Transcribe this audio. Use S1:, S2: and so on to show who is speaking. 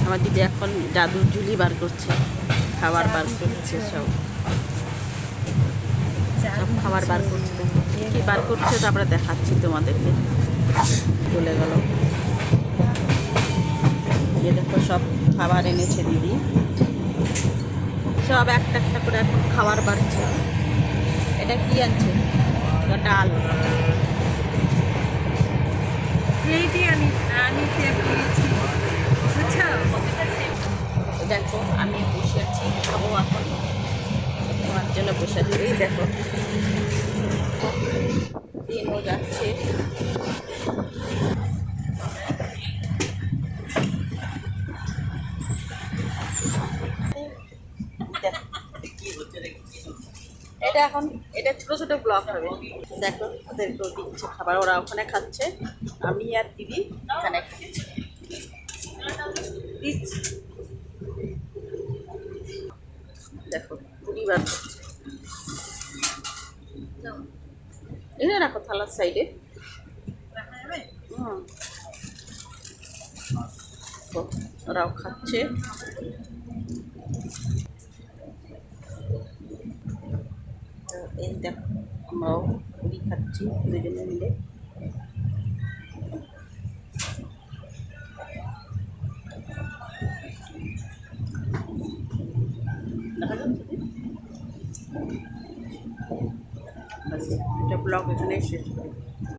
S1: আমার দিদি এখন জাদুর ঝুলি বার করছে, খাবার বার করছে, সব খাবার বার করছে। দেখো কী বার করছে, তারপরে দেখাচ্ছি তোমাদেরকে। চলে গেল। ये देखो সব খাবার এনেছে দিদি, সব একটা একটা করে এখন খাবার বাড়ছে। এটা কি আনছে? ডাল। দেখো আমি বসে আছি, খাবো এখন, তোমার জন্য বসে আছি। এই দেখো দিনও যাচ্ছে। এটা এখন এটা ছোট ছোট ব্লক হবে। দেখো ওদেরকেও দিচ্ছে খাবার, ওরা ওখানে খাচ্ছে, আমি আর দিদি এখানে খাচ্ছি। দেখো পরিবার এনে রাখো থালার সাইডে। ওরাও খাচ্ছে। এই দেখো আমরাও পুরি খাচ্ছি দুজনে মিলে। দেখা যাচ্ছে এটা ব্লগ এখানেই শেষ করি।